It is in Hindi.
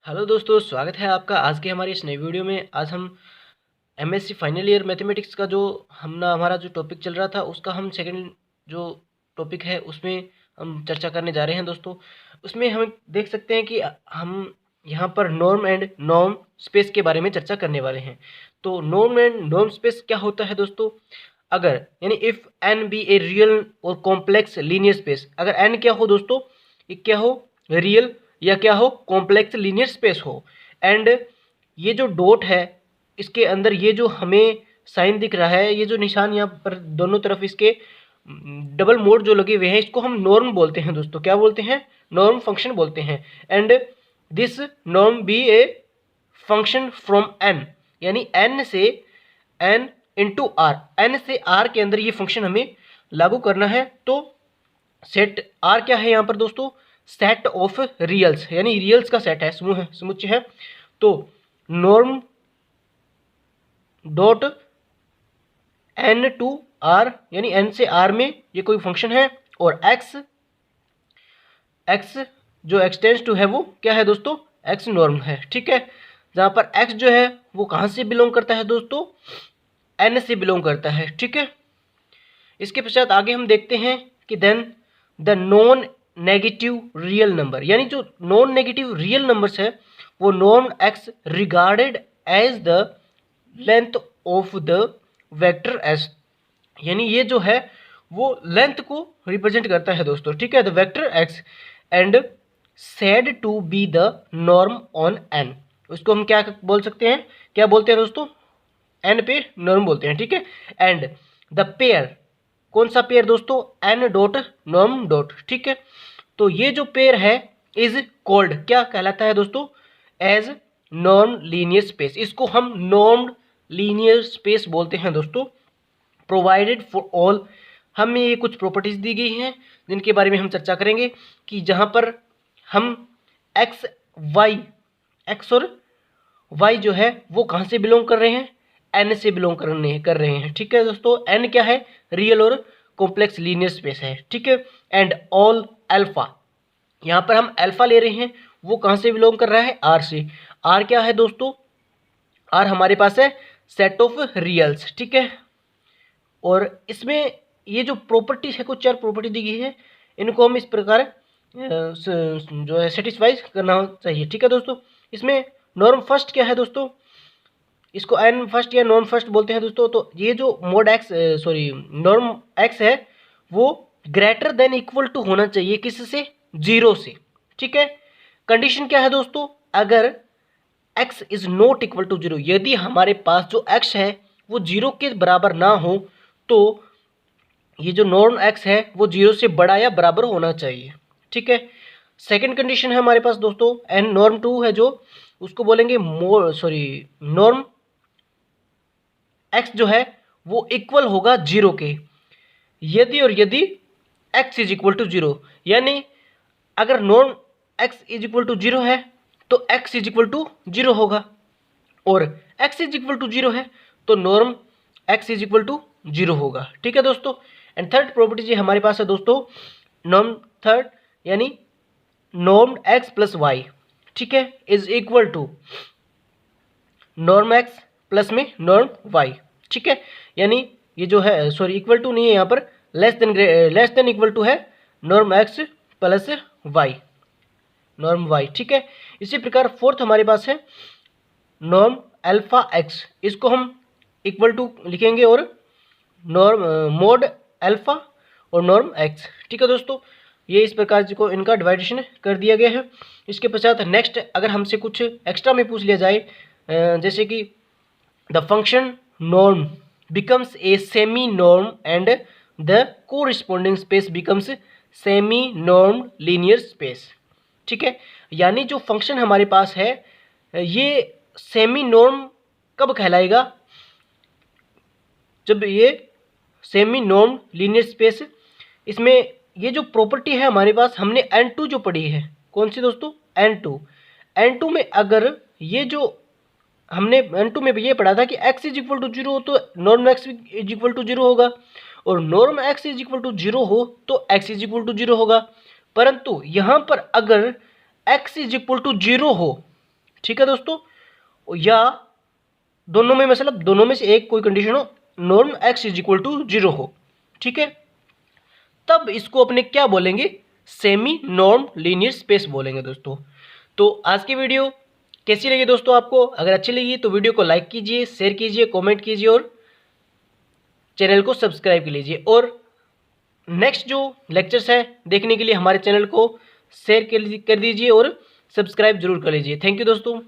हेलो दोस्तों, स्वागत है आपका आज के हमारी इस नई वीडियो में। आज हम एमएससी फाइनल ईयर मैथमेटिक्स का जो हमारा जो टॉपिक चल रहा था उसका हम सेकंड जो टॉपिक है उसमें हम चर्चा करने जा रहे हैं दोस्तों। उसमें हम देख सकते हैं कि हम यहाँ पर नॉर्म एंड नॉर्म स्पेस के बारे में चर्चा करने वाले हैं। तो नॉर्म एंड नॉर्म स्पेस क्या होता है दोस्तों? अगर यानी if N be a real और कॉम्प्लेक्स लीनियर स्पेस, अगर एन क्या हो दोस्तों, ये क्या हो, रियल या क्या हो, कॉम्प्लेक्स लीनियर स्पेस हो। एंड ये जो डॉट है इसके अंदर ये जो हमें साइन दिख रहा है, ये जो निशान यहाँ पर दोनों तरफ इसके डबल मोड जो लगे हुए हैं, इसको हम नॉर्म बोलते हैं दोस्तों। क्या बोलते हैं? नॉर्म फंक्शन बोलते हैं। And this norm be a function from N, यानी एन से एन इंटू आर, एन से आर के अंदर ये फंक्शन हमें लागू करना है। तो सेट आर क्या है यहाँ पर दोस्तों? सेट ऑफ रियल्स, यानी रियल्स का सेट है, समूह है, समुच्चय है। तो norm dot N to R, यानी एन से आर में ये कोई फंक्शन है, और एक्स एक्स जो एक्सटेंस टू है वो क्या है दोस्तों? एक्स नॉर्म है। ठीक है, जहाँ पर एक्स जो है वो कहाँ से बिलोंग करता है दोस्तों? एन से बिलोंग करता है। ठीक है, इसके पश्चात आगे हम देखते हैं कि then the non negative real number, यानी जो नॉन नेगेटिव रियल नंबर्स है वो norm x regarded as the length of the vector S, यानी ये जो है वो लेंथ को रिप्रेजेंट करता है दोस्तों। ठीक है, the vector x and said to be the norm on N, उसको हम क्या बोल सकते हैं, क्या बोलते हैं दोस्तों? एन पे नॉर्म बोलते हैं। ठीक है, एंड द पेयर, कौन सा पेयर दोस्तों? N dot norm dot. ठीक है, तो ये जो पेयर है इज कॉल्ड, क्या कहलाता है दोस्तों? As non linear space. इसको हम नॉर्म लीनियर स्पेस बोलते हैं दोस्तों। प्रोवाइडेड फॉर ऑल, हमें ये कुछ प्रॉपर्टीज दी गई हैं जिनके बारे में हम चर्चा करेंगे कि जहां पर हम एक्स वाई, एक्स और वाई जो है वो कहाँ से बिलोंग कर रहे हैं? एन से बिलोंग कर रहे हैं। ठीक है दोस्तों, एन क्या है? रियल और कॉम्प्लेक्स लीनियर स्पेस है। ठीक है, एंड ऑल अल्फा, यहाँ पर हम अल्फा ले रहे हैं, वो कहाँ से बिलोंग कर रहा है? आर से। आर क्या है दोस्तों? आर हमारे पास है सेट ऑफ रियल्स। ठीक है, और इसमें ये जो प्रॉपर्टी है, कुछ चार प्रॉपर्टी दी गई है, इनको हम इस प्रकार जो है सेटिस्फाइज करना चाहिए। ठीक है दोस्तों, इसमें नॉर्म फर्स्ट क्या है दोस्तों? इसको एन फर्स्ट या नॉर्म फर्स्ट बोलते हैं दोस्तों। तो ये जो mode x, sorry norm x है वो ग्रेटर देन इक्वल टू होना चाहिए किससे? जीरो से। ठीक है, कंडीशन क्या है दोस्तों? अगर x is not equal to zero, यदि हमारे पास जो x है वो जीरो के बराबर ना हो तो ये जो नॉर्म x है वो जीरो से बड़ा या बराबर होना चाहिए। ठीक है, सेकंड कंडीशन है हमारे पास दोस्तों एन नॉर्म टू है, जो उसको बोलेंगे नॉर्म x जो है वो इक्वल होगा जीरो के, यदि और यदि x is equal to zero, यानी अगर norm x is equal to zero है तो x is equal to zero होगा, और x is equal to zero है तो norm x is equal to zero होगा। ठीक है दोस्तों, एंड थर्ड प्रॉपर्टी जी हमारे पास है दोस्तों नॉर्म थर्ड, यानी नॉर्म x प्लस वाई, ठीक है, is equal to norm x plus में नॉर्म y। ठीक है, यानी ये जो है इक्वल टू नहीं है, यहाँ पर लेस देन इक्वल टू है norm x plus y, norm y। ठीक है, इसी प्रकार फोर्थ हमारे पास है नॉर्म अल्फा x, इसको हम इक्वल टू लिखेंगे और नॉर्म मोड अल्फा और नॉर्म x। ठीक है दोस्तों, ये इस प्रकार को इनका डिवाइडेशन कर दिया गया है। इसके पश्चात नेक्स्ट अगर हमसे कुछ एक्स्ट्रा में पूछ लिया जाए, जैसे कि the function norm becomes a semi norm and the corresponding space becomes semi norm linear space. ठीक है, यानी जो फंक्शन हमारे पास है ये सेमी नॉर्म कब कहलाएगा? जब ये सेमी नॉर्म लीनियर स्पेस, इसमें ये जो प्रॉपर्टी है हमारे पास, हमने N2 जो पढ़ी है, कौन सी दोस्तों? N2 में अगर ये जो हमने N2 में भी ये पढ़ा था कि x is equal to zero हो तो norm x is equal to zero होगा, और norm x is equal to zero हो तो x is equal to zero होगा। परंतु यहाँ पर अगर x is equal to zero हो ठीक है दोस्तों, या दोनों में मतलब दोनों में से एक कोई कंडीशन हो, norm x is equal to 0 हो, ठीक है, तब इसको अपने क्या बोलेंगे, सेमी नॉर्म लीनियर स्पेस बोलेंगे दोस्तों। तो आज की वीडियो कैसी लगी दोस्तों आपको? अगर अच्छी लगी तो वीडियो को लाइक कीजिए, शेयर कीजिए, कमेंट कीजिए और चैनल को सब्सक्राइब कर लीजिए। और नेक्स्ट जो लेक्चर्स है देखने के लिए हमारे चैनल को शेयर कर दीजिए और सब्सक्राइब जरूर कर लीजिए। थैंक यू दोस्तों।